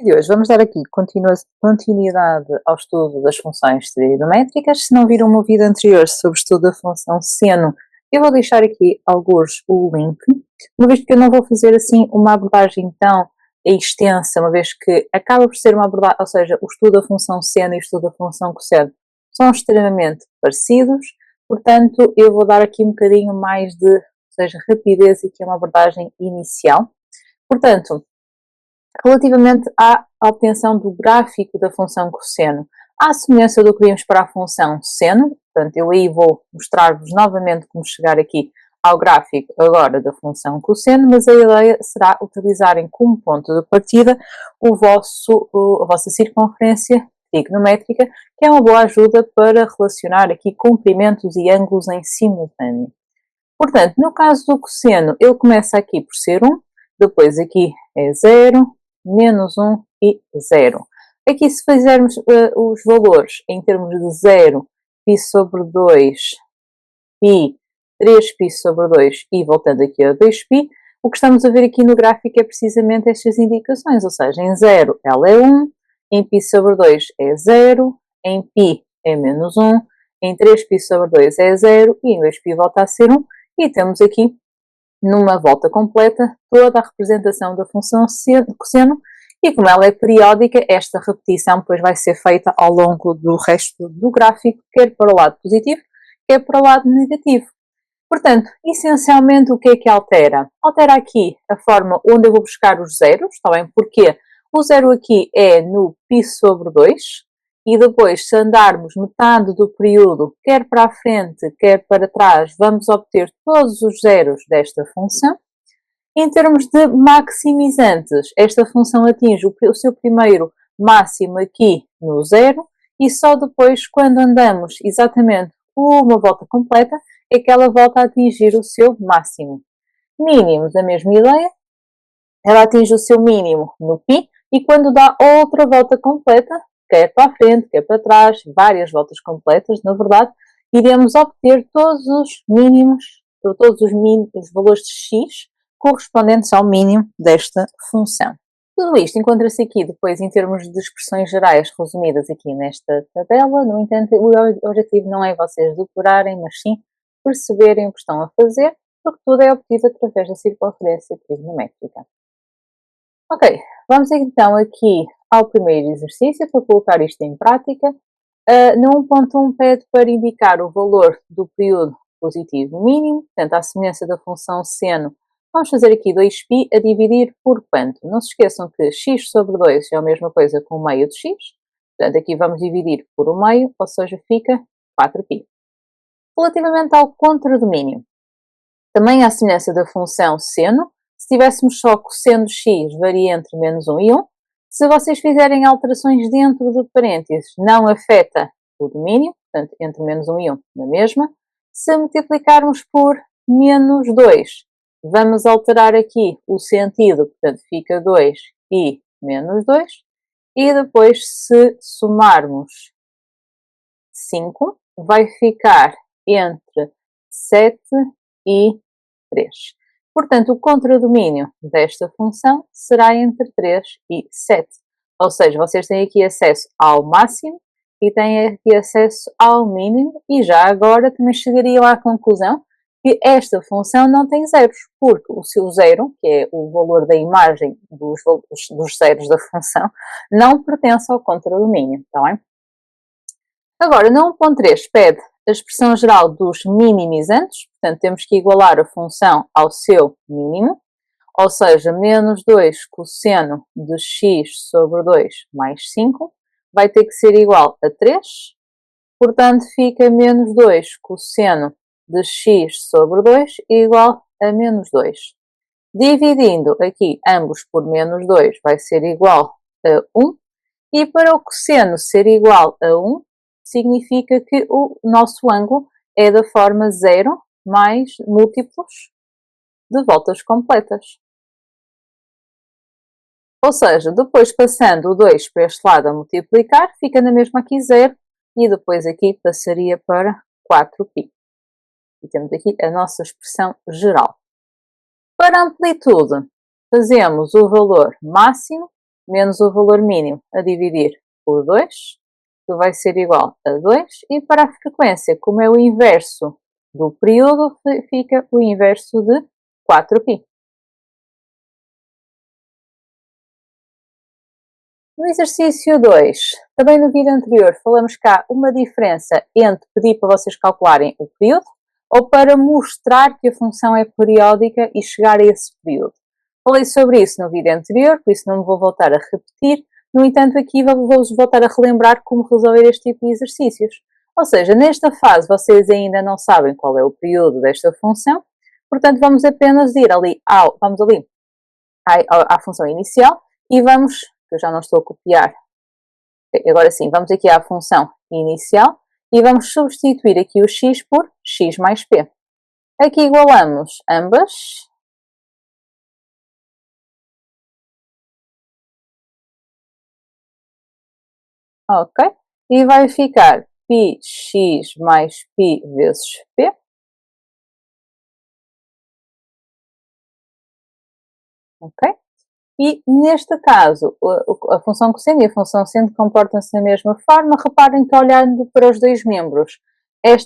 De hoje vamos dar aqui continuidade ao estudo das funções trigonométricas. Se não viram o meu vídeo anterior sobre o estudo da função seno, eu vou deixar aqui alguns o link, uma vez que eu não vou fazer assim uma abordagem tão extensa, uma vez que acaba por ser uma abordagem, ou seja, o estudo da função seno e o estudo da função cosseno são extremamente parecidos, portanto eu vou dar aqui um bocadinho mais de, ou seja, rapidez aqui a uma abordagem inicial. Portanto, relativamente à obtenção do gráfico da função cosseno, à semelhança do que vimos para a função seno, portanto eu aí vou mostrar-vos novamente como chegar aqui ao gráfico agora da função cosseno, mas a ideia será utilizarem como ponto de partida a vossa circunferência trigonométrica, que é uma boa ajuda para relacionar aqui comprimentos e ângulos em simultâneo. Portanto, no caso do cosseno, ele começa aqui por ser 1, depois aqui é 0, menos 1 e 0. Aqui se fizermos os valores em termos de 0, π sobre 2, π, 3π sobre 2 e voltando aqui a 2π, o que estamos a ver aqui no gráfico é precisamente estas indicações, ou seja, em 0 ela é 1, em π sobre 2 é 0, em π é menos 1, em 3π sobre 2 é 0 e em 2π volta a ser 1 e temos aqui numa volta completa toda a representação da função cosseno e como ela é periódica, esta repetição depois vai ser feita ao longo do resto do gráfico, quer para o lado positivo, quer para o lado negativo. Portanto, essencialmente o que é que altera? Altera aqui a forma onde eu vou buscar os zeros, está bem? Porque o zero aqui é no π sobre 2 e depois se andarmos metade do período, quer para a frente, quer para trás, vamos obter todos os zeros desta função. Em termos de maximizantes, esta função atinge o seu primeiro máximo aqui no zero e só depois, quando andamos exatamente uma volta completa, é que ela volta a atingir o seu máximo. Mínimos, a mesma ideia, ela atinge o seu mínimo no π e quando dá outra volta completa, quer para a frente, quer para trás, várias voltas completas, na verdade, iremos obter todos os mínimos, os valores de x correspondentes ao mínimo desta função. Tudo isto encontra-se aqui depois em termos de expressões gerais resumidas aqui nesta tabela. No entanto, o objetivo não é vocês decorarem, mas sim perceberem o que estão a fazer, porque tudo é obtido através da circunferência trigonométrica. Ok, vamos então aqui ao primeiro exercício para colocar isto em prática. No 1.1 pede para indicar o valor do período positivo mínimo, portanto, à semelhança da função seno, vamos fazer aqui 2π a dividir por quanto? Não se esqueçam que x sobre 2 é a mesma coisa que o meio de x, portanto, aqui vamos dividir por o meio, ou seja, fica 4π. Relativamente ao contradomínio, também à semelhança da função seno, se tivéssemos só cosseno de x varia entre menos 1 e 1, se vocês fizerem alterações dentro de parênteses, não afeta o domínio, portanto, entre menos 1 e 1 na mesma. Se multiplicarmos por menos 2, vamos alterar aqui o sentido, portanto, fica 2 e menos 2. E depois, se somarmos 5, vai ficar entre 7 e 3. Portanto, o contradomínio desta função será entre 3 e 7. Ou seja, vocês têm aqui acesso ao máximo e têm aqui acesso ao mínimo e já agora também chegariam à conclusão que esta função não tem zeros, porque o seu zero, que é o valor da imagem dos zeros da função, não pertence ao contradomínio, está bem? Agora, no 1.3 pede a expressão geral dos minimizantes, portanto temos que igualar a função ao seu mínimo, ou seja, menos 2 cosseno de x sobre 2 mais 5 vai ter que ser igual a 3, portanto fica menos 2 cosseno de x sobre 2 igual a menos 2. Dividindo aqui ambos por menos 2 vai ser igual a 1 e para o cosseno ser igual a 1, significa que o nosso ângulo é da forma 0 mais múltiplos de voltas completas. Ou seja, depois passando o 2 para este lado a multiplicar, fica na mesma aqui 0 e depois aqui passaria para 4π. E temos aqui a nossa expressão geral. Para a amplitude, fazemos o valor máximo menos o valor mínimo a dividir por 2, que vai ser igual a 2, e para a frequência, como é o inverso do período, fica o inverso de 4π. No exercício 2, também no vídeo anterior, falamos cá uma diferença entre pedir para vocês calcularem o período ou para mostrar que a função é periódica e chegar a esse período. Falei sobre isso no vídeo anterior, por isso não me vou voltar a repetir. No entanto, aqui vou-vos voltar a relembrar como resolver este tipo de exercícios. Ou seja, nesta fase vocês ainda não sabem qual é o período desta função, portanto vamos apenas ir ali, à função inicial e vamos, que eu já não estou a copiar, agora sim, vamos aqui à função inicial e vamos substituir aqui o x por x mais p. Aqui igualamos ambas. Ok? E vai ficar πx mais π vezes p. Ok? E neste caso, a função cosseno e a função seno comportam-se da mesma forma. Reparem que olhando para os dois membros,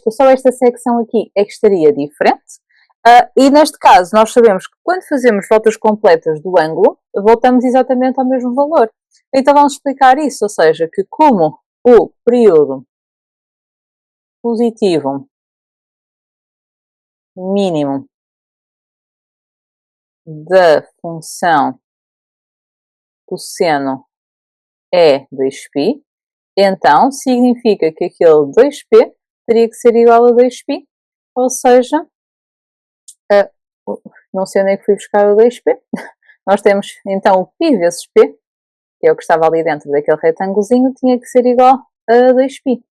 só esta secção aqui é que estaria diferente. E neste caso, nós sabemos que quando fazemos voltas completas do ângulo, voltamos exatamente ao mesmo valor. Então vamos explicar isso, ou seja, que como o período positivo mínimo da função cosseno é 2π, então significa que aquele 2π teria que ser igual a 2π, ou seja, não sei onde é que fui buscar o 2π, nós temos então o π vezes p, que é o que estava ali dentro daquele retângulozinho, tinha que ser igual a 2π,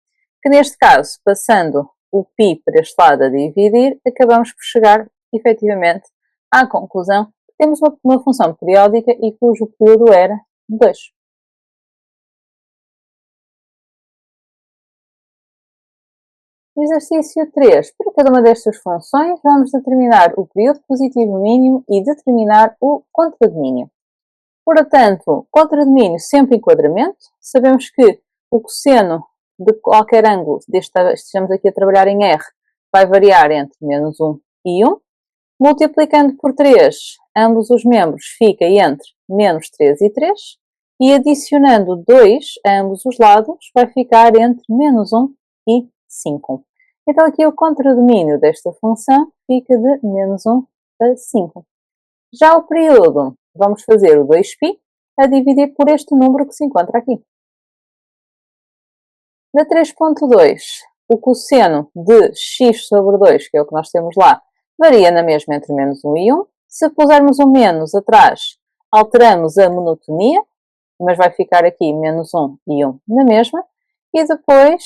que neste caso, passando o π para este lado a dividir, acabamos por chegar efetivamente à conclusão que temos uma função periódica e cujo período era 2. No exercício 3, para cada uma destas funções, vamos determinar o período positivo mínimo e determinar o contradomínio. Portanto, contradomínio sempre enquadramento. Sabemos que o cosseno de qualquer ângulo, estejamos aqui a trabalhar em R, vai variar entre menos 1 e 1. Multiplicando por 3, ambos os membros fica entre menos 3 e 3. E adicionando 2 a ambos os lados, vai ficar entre menos 1 e 5. Então aqui o contradomínio desta função fica de menos 1 a 5. Já o período, vamos fazer o 2π a dividir por este número que se encontra aqui. Na 3.2, o cosseno de x sobre 2, que é o que nós temos lá, varia na mesma entre menos 1 e 1. Se pusermos um menos atrás, alteramos a monotonia, mas vai ficar aqui menos 1 e 1 na mesma. E depois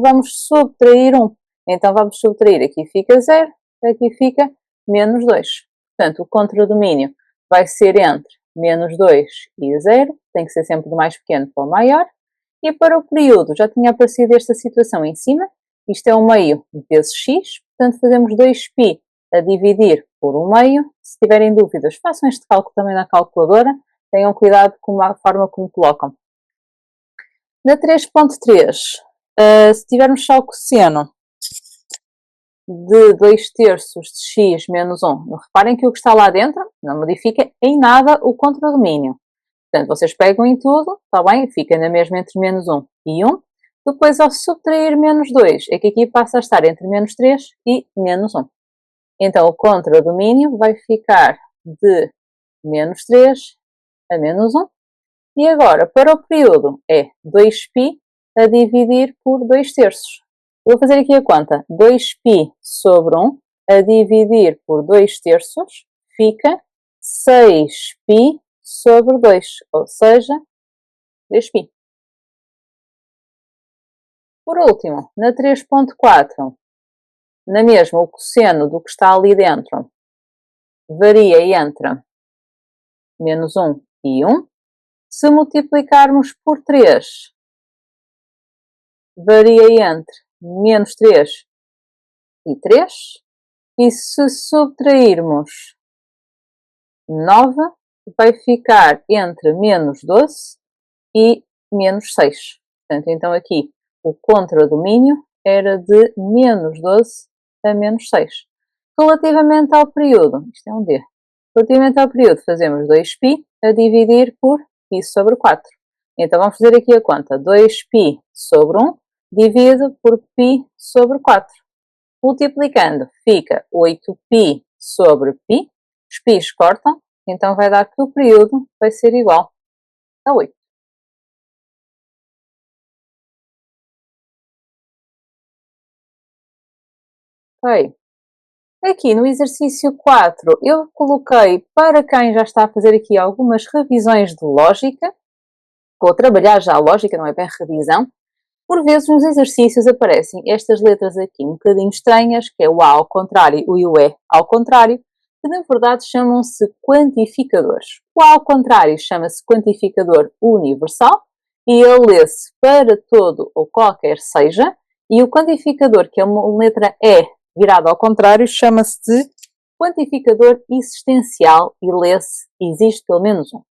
vamos subtrair 1. Então vamos subtrair, aqui fica 0, aqui fica menos 2. Portanto, o contradomínio vai ser entre menos 2 e 0, tem que ser sempre do mais pequeno para o maior. E para o período, já tinha aparecido esta situação em cima, isto é 1 meio vezes x, portanto fazemos 2π a dividir por 1 meio. Se tiverem dúvidas, façam este cálculo também na calculadora, tenham cuidado com a forma como colocam. Na 3.3, se tivermos só o cosseno de 2 terços de x menos 1, reparem que o que está lá dentro não modifica em nada o contradomínio. Portanto, vocês pegam em tudo, está bem? Fica na mesma entre menos 1 e 1. Depois, ao subtrair menos 2, é que aqui passa a estar entre menos 3 e menos 1. Então, o contradomínio vai ficar de menos 3 a menos 1. E agora, para o período, é 2π a dividir por 2 terços. Vou fazer aqui a conta. 2π sobre 1 a dividir por 2 terços fica 6π sobre 2, ou seja, 3π. Por último, na 3.4, na mesma, o cosseno do que está ali dentro varia entre menos 1 e 1. Se multiplicarmos por 3, varia entre menos 3 e 3. E se subtrairmos 9, vai ficar entre menos 12 e menos 6. Portanto, então aqui o contradomínio era de menos 12 a menos 6. Relativamente ao período, isto é um D. Relativamente ao período, fazemos 2π a dividir por π sobre 4. Então vamos fazer aqui a conta. 2π sobre 1 dividido por π sobre 4. Multiplicando, fica 8π sobre π. Os π's cortam, então vai dar que o período vai ser igual a 8. Ok. Aqui no exercício 4, eu coloquei para quem já está a fazer aqui algumas revisões de lógica, ou trabalhar já a lógica, não é bem revisão. Por vezes nos exercícios aparecem estas letras aqui um bocadinho estranhas, que é o A ao contrário e o E ao contrário, que na verdade chamam-se quantificadores. O A ao contrário chama-se quantificador universal e ele lê-se para todo ou qualquer seja, e o quantificador, que é uma letra E virada ao contrário, chama-se de quantificador existencial e lê-se existe pelo menos um.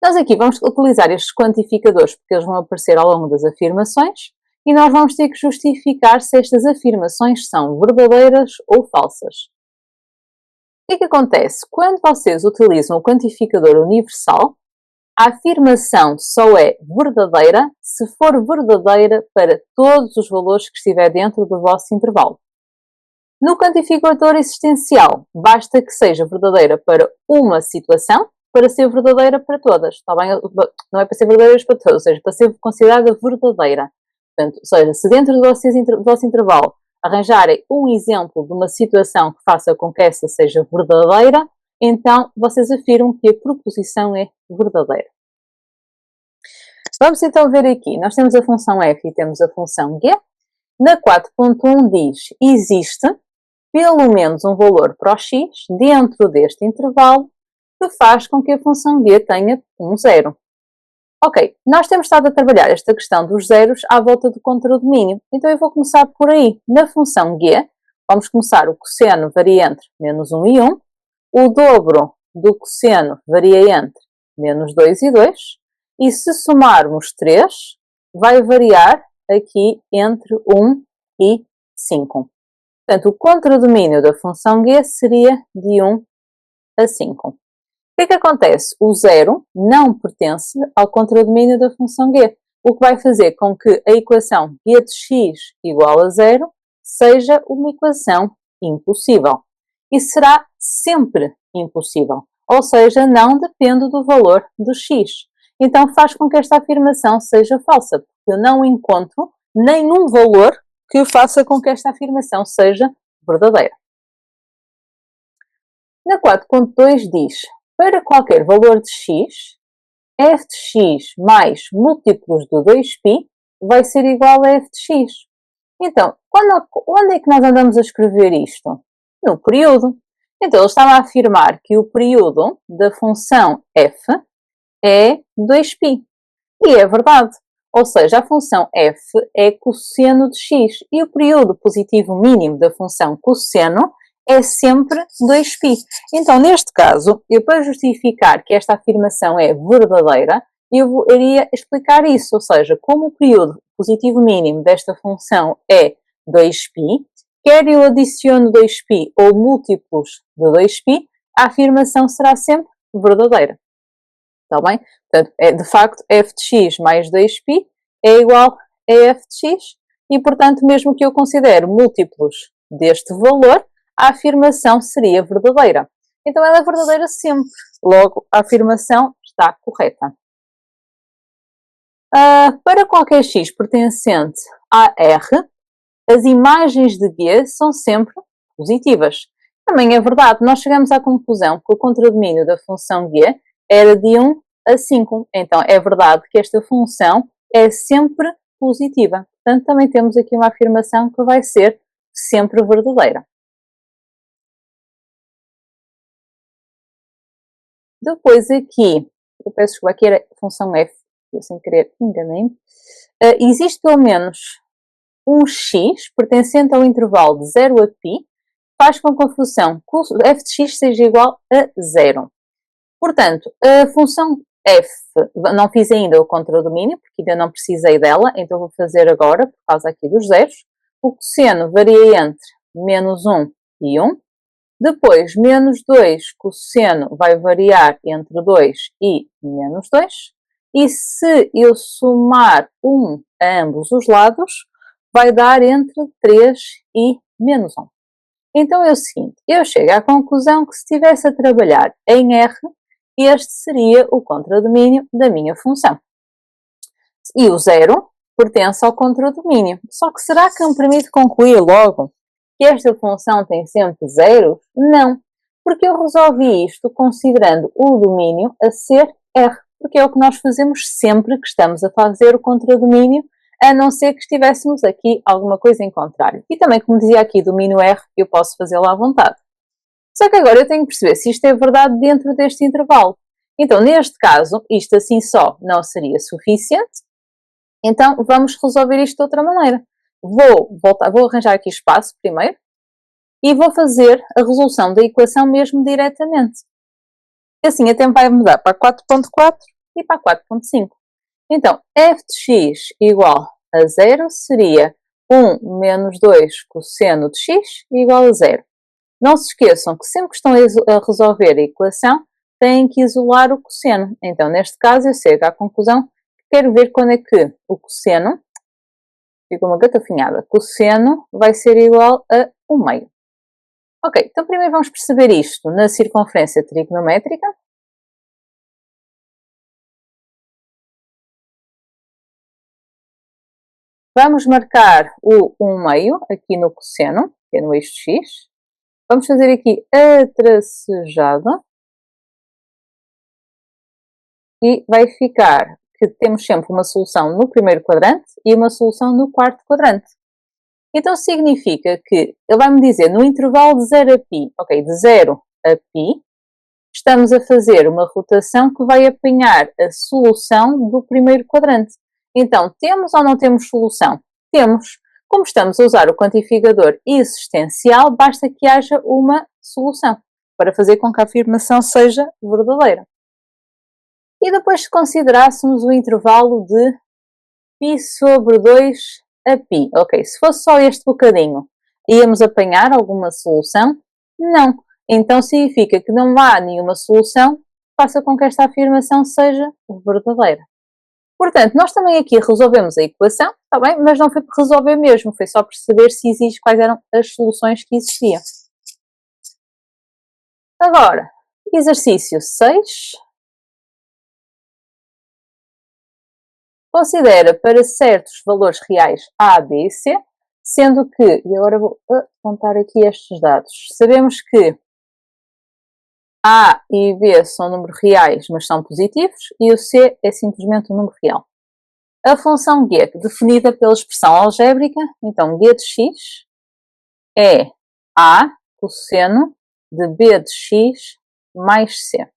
Nós aqui vamos utilizar estes quantificadores porque eles vão aparecer ao longo das afirmações e nós vamos ter que justificar se estas afirmações são verdadeiras ou falsas. O que acontece? Quando vocês utilizam o quantificador universal, a afirmação só é verdadeira se for verdadeira para todos os valores que estiver dentro do vosso intervalo. No quantificador existencial, basta que seja verdadeira para uma situação para ser verdadeira para todas, está bem? Não é para ser verdadeira para todas, ou seja, para ser considerada verdadeira. Portanto, ou seja, se dentro do vosso intervalo arranjarem um exemplo de uma situação que faça com que essa seja verdadeira, então vocês afirmam que a proposição é verdadeira. Vamos então ver aqui, nós temos a função f e temos a função g. Na 4.1 diz, existe pelo menos um valor para o x dentro deste intervalo que faz com que a função g tenha um zero. Ok, nós temos estado a trabalhar esta questão dos zeros à volta do contradomínio, então eu vou começar por aí. Na função g, vamos começar o cosseno varia entre menos 1 e 1, o dobro do cosseno varia entre menos 2 e 2, e se somarmos 3, vai variar aqui entre 1 e 5. Portanto, o contradomínio da função g seria de 1 a 5. O que acontece? O zero não pertence ao contradomínio da função g, o que vai fazer com que a equação g de x igual a 0 seja uma equação impossível. E será sempre impossível, ou seja, não depende do valor do x. Então faz com que esta afirmação seja falsa, porque eu não encontro nenhum valor que faça com que esta afirmação seja verdadeira. Na 4.2 diz, para qualquer valor de x, f de x mais múltiplos de 2π vai ser igual a f de x. Então, onde é que nós andamos a escrever isto? No período. Então, ele estava a afirmar que o período da função f é 2π. E é verdade. Ou seja, a função f é cosseno de x e o período positivo mínimo da função cosseno é sempre 2π. Então, neste caso, eu para justificar que esta afirmação é verdadeira, eu iria explicar isso, ou seja, como o período positivo mínimo desta função é 2π, quer eu adiciono 2π ou múltiplos de 2π, a afirmação será sempre verdadeira. Está bem? Portanto, de facto, f de x mais 2π é igual a f de x e, portanto, mesmo que eu considere múltiplos deste valor, a afirmação seria verdadeira. Então, ela é verdadeira sempre. Logo, a afirmação está correta. Para qualquer x pertencente a R, as imagens de G são sempre positivas. Também é verdade, nós chegamos à conclusão que o contradomínio da função G era de 1 a 5. Então, é verdade que esta função é sempre positiva. Portanto, também temos aqui uma afirmação que vai ser sempre verdadeira. Depois aqui, eu peço desculpa, aqui era a função f, eu sem querer enganei-me. Existe pelo menos um x pertencente ao intervalo de 0 a π, faz com que a função f de x seja igual a 0. Portanto, a função f, não fiz ainda o contradomínio, porque ainda não precisei dela, então vou fazer agora, por causa aqui dos zeros. O cosseno varia entre menos 1 e 1. Depois, menos 2, cosseno vai variar entre 2 e menos 2. E se eu somar 1 a ambos os lados, vai dar entre 3 e menos 1. Então é o seguinte, eu chego à conclusão que se estivesse a trabalhar em R, este seria o contradomínio da minha função. E o zero pertence ao contradomínio. Só que será que me permite concluir logo que esta função tem sempre zeros? Não, porque eu resolvi isto considerando o domínio a ser R, porque é o que nós fazemos sempre que estamos a fazer o contradomínio, a não ser que estivéssemos aqui alguma coisa em contrário. E também, como dizia aqui, domínio R, eu posso fazê-lo à vontade. Só que agora eu tenho que perceber se isto é verdade dentro deste intervalo. Então, neste caso, isto assim só não seria suficiente. Então, vamos resolver isto de outra maneira. Vou arranjar aqui espaço primeiro e vou fazer a resolução da equação mesmo diretamente. E assim, a tempo vai mudar para 4.4 e para 4.5. Então, f de x igual a 0 seria 1 menos 2 cosseno de x igual a 0. Não se esqueçam que sempre que estão a resolver a equação, têm que isolar o cosseno. Então, neste caso, eu chego à conclusão que quero ver quando é que o cosseno, fica uma gatafinhada, cosseno vai ser igual a 1/2. Ok, então primeiro vamos perceber isto na circunferência trigonométrica. Vamos marcar o 1/2 aqui no cosseno, que é no eixo x. Vamos fazer aqui a tracejada. E vai ficar que temos sempre uma solução no primeiro quadrante e uma solução no quarto quadrante. Então significa que ele vai-me dizer no intervalo de 0 a π, ok, de 0 a π, estamos a fazer uma rotação que vai apanhar a solução do primeiro quadrante. Então, temos ou não temos solução? Temos. Como estamos a usar o quantificador existencial, basta que haja uma solução para fazer com que a afirmação seja verdadeira. E depois, se considerássemos o intervalo de π sobre 2 a π. Ok, se fosse só este bocadinho, íamos apanhar alguma solução? Não. Então significa que não há nenhuma solução que faça com que esta afirmação seja verdadeira. Portanto, nós também aqui resolvemos a equação, está bem? Mas não foi para resolver mesmo, foi só perceber se existe, quais eram as soluções que existiam. Agora, exercício 6. Considera para certos valores reais A, B e C, sendo que, e agora vou apontar aqui estes dados, sabemos que A e B são números reais, mas são positivos, e o C é simplesmente um número real. A função g, definida pela expressão algébrica, então g de x é A cosseno de B de x mais C.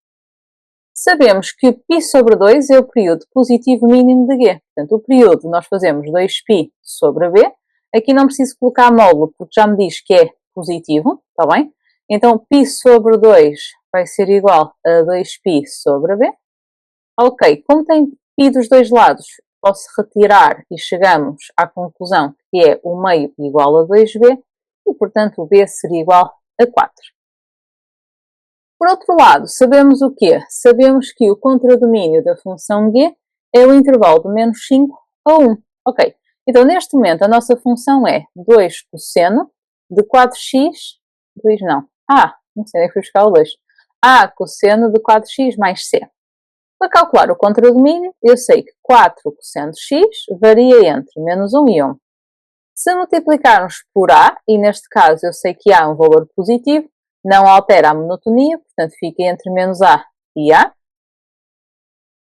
Sabemos que π sobre 2 é o período positivo mínimo de g. Portanto, o período nós fazemos 2π sobre b. Aqui não preciso colocar módulo, porque já me diz que é positivo, está bem? Então, π sobre 2 vai ser igual a 2π sobre b. Ok, como tem π dos dois lados, posso retirar e chegamos à conclusão que é 1/2 igual a 2b e, portanto, o b seria igual a 4. Por outro lado, sabemos o quê? Sabemos que o contradomínio da função g é o intervalo de menos 5 a 1. Ok, então neste momento a nossa função é 2 cosseno de 4x, 2 não, não sei onde é que fui buscar o 2. A cosseno de 4x mais c. Para calcular o contradomínio, eu sei que 4 cosseno de x varia entre menos 1 e 1. Se multiplicarmos por A, e neste caso eu sei que A é um valor positivo, não altera a monotonia, portanto fica entre menos A e A.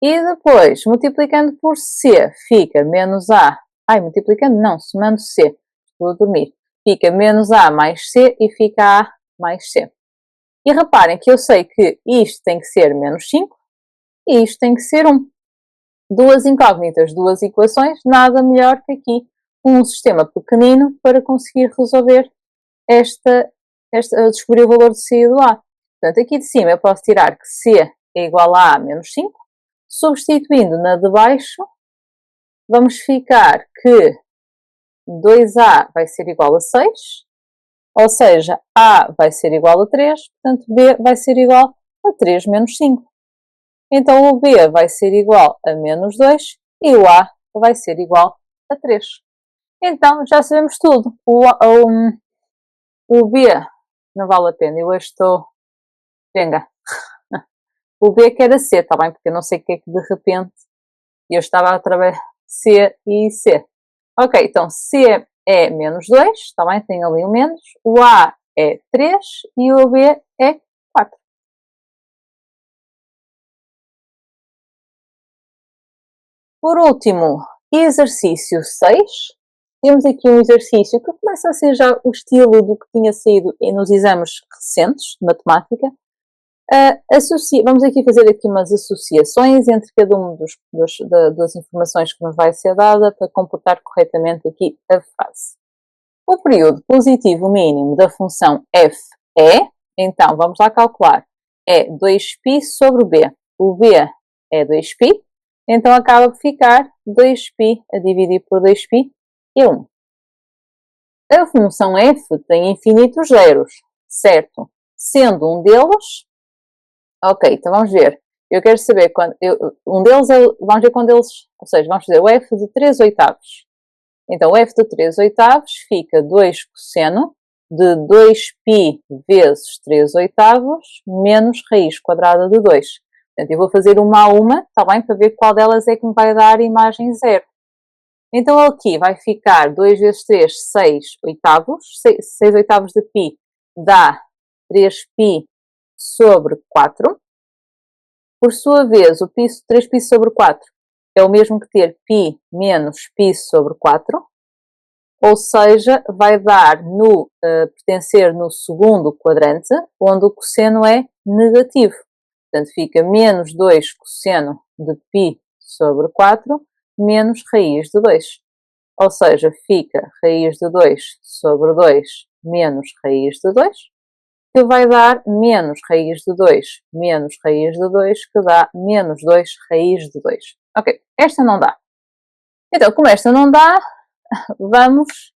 E depois, multiplicando por C, fica menos A. Multiplicando não, somando C. Estou a dormir. Fica menos A mais C e fica A mais C. E reparem que eu sei que isto tem que ser menos 5 e isto tem que ser 1. Duas incógnitas, duas equações, nada melhor que aqui um sistema pequenino para conseguir resolver descobrir o valor de C e do A. Portanto, aqui de cima eu posso tirar que C é igual a A menos 5. Substituindo na de baixo, vamos ficar que 2A vai ser igual a 6, ou seja, A vai ser igual a 3, portanto B vai ser igual a 3 menos 5. Então o B vai ser igual a menos 2 e o A vai ser igual a 3. Então já sabemos tudo. O B não vale a pena, eu hoje estou... Venga. O B que era C, está bem? Porque eu não sei o que é que de repente eu estava a trabalhar C e C. Ok, então C é menos 2, está bem? Tem ali um menos. O A é 3 e o B é 4. Por último, exercício 6. Temos aqui um exercício que começa a ser já o estilo do que tinha saído nos exames recentes de matemática. Vamos aqui fazer aqui umas associações entre cada uma das informações que nos vai ser dada para comportar corretamente aqui a frase. O período positivo mínimo da função f é, então vamos lá calcular, é 2π sobre o b. O b é 2π, então acaba por ficar 2π a dividir por 2π é 1. A função f tem infinitos zeros, certo? Sendo um deles... Ok, então vamos ver. Eu quero saber quando... um deles é... Vamos ver quando eles... Ou seja, vamos fazer o f de 3 oitavos. Então, o f de 3 oitavos fica 2 cosseno de 2π vezes 3 oitavos menos raiz quadrada de 2. Portanto, eu vou fazer uma a uma, está bem? Para ver qual delas é que me vai dar a imagem zero. Então, aqui vai ficar 2 vezes 3, 6 oitavos. 6 oitavos de π dá 3π sobre 4. Por sua vez, o 3π sobre 4 é o mesmo que ter π menos π sobre 4, ou seja, vai dar pertencer no segundo quadrante, onde o cosseno é negativo. Portanto, fica menos 2 cosseno de π sobre 4 menos raiz de 2. Ou seja, fica raiz de 2 sobre 2 menos raiz de 2, que vai dar menos raiz de 2 menos raiz de 2, que dá menos 2 raiz de 2. Ok, esta não dá. Então, como esta não dá, vamos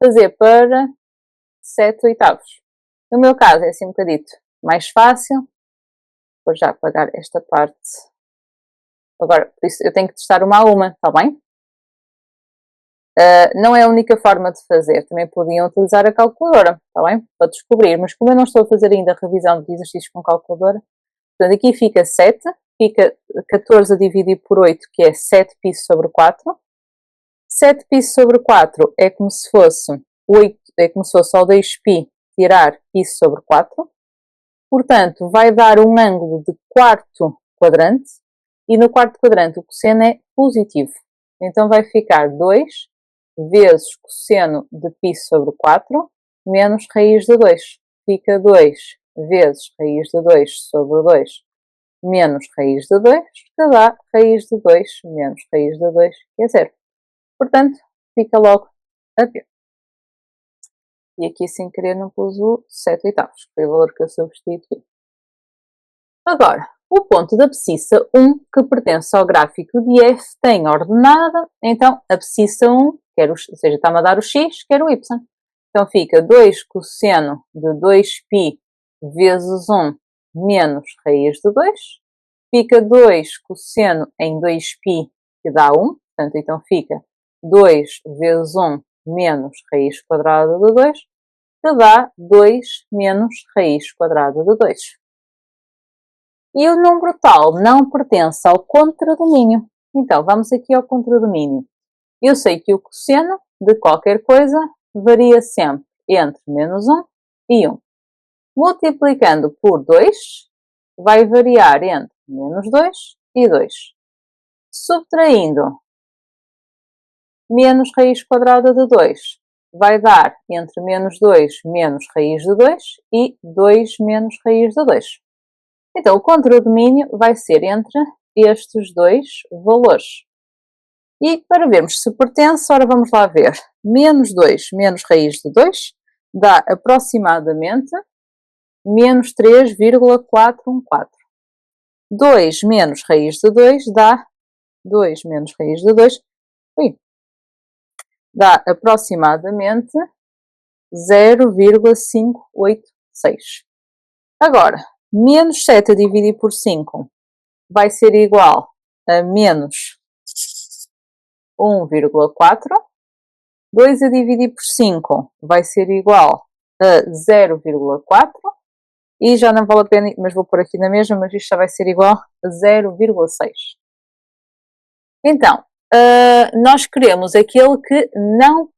fazer para 7 oitavos. No meu caso é assim um bocadito mais fácil. Vou já apagar esta parte. Agora, por isso eu tenho que testar uma a uma, está bem? Não é a única forma de fazer. Também podiam utilizar a calculadora, está bem? Para descobrir. Mas como eu não estou a fazer ainda a revisão de exercícios com calculadora, portanto aqui fica 7, fica 14 a dividir por 8, que é 7π sobre 4. 7π sobre 4 é como se fosse 8, é como se fosse ao 2π tirar π sobre 4. Portanto, vai dar um ângulo de quarto quadrante e no quarto quadrante o cosseno é positivo. Então vai ficar 2 vezes cosseno de π sobre 4 menos raiz de 2. Fica 2 vezes raiz de 2 sobre 2 menos raiz de 2, que dá raiz de 2 menos raiz de 2, que é 0. Portanto, fica logo a B. E aqui, sem querer, não pus o 7 oitavos, que foi o valor que eu substituí. Agora, o ponto da abscissa 1, que pertence ao gráfico de f, tem ordenada. Então, abscissa 1, ou seja, está-me a dar o x, quer o y. Então, fica 2 cosseno de 2π vezes 1 menos raiz de 2. Fica 2 cosseno em 2π, que dá 1. Portanto, então fica 2 vezes 1 menos raiz quadrada de 2, que dá 2 menos raiz quadrada de 2. E o número tal não pertence ao contradomínio. Então, vamos aqui ao contradomínio. Eu sei que o cosseno de qualquer coisa varia sempre entre menos 1 e 1. Multiplicando por 2, vai variar entre menos 2 e 2. Subtraindo menos raiz quadrada de 2 vai dar entre menos 2 menos raiz de 2 e 2 menos raiz de 2. Então, o contradomínio vai ser entre estes dois valores. E para vermos se pertence, ora vamos lá ver. Menos 2 menos raiz de 2 dá aproximadamente menos 3,414. 2 menos raiz de 2 dá 2 menos raiz de 2, dá aproximadamente 0,586. Agora, menos 7 a dividir por 5 vai ser igual a menos 1,4. 2 a dividir por 5 vai ser igual a 0,4. E já não vale a pena, mas vou pôr aqui na mesma, mas isto já vai ser igual a 0,6. Então, nós queremos aquele que não...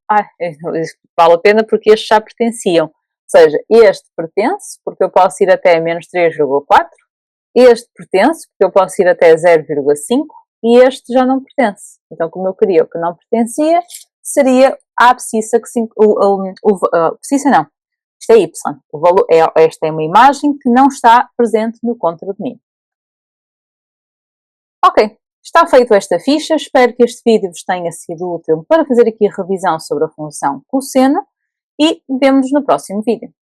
vale a pena porque estes já pertenciam. Ou seja, este pertence, porque eu posso ir até menos 3,4. Este pertence, porque eu posso ir até 0,5. E este já não pertence. Então, como eu queria o que não pertencia, seria a abscissa que... abscissa não. Isto é y. O valor esta é uma imagem que não está presente no contradomínio. Ok, está feita esta ficha. Espero que este vídeo vos tenha sido útil para fazer aqui a revisão sobre a função cosseno e vemo-nos no próximo vídeo.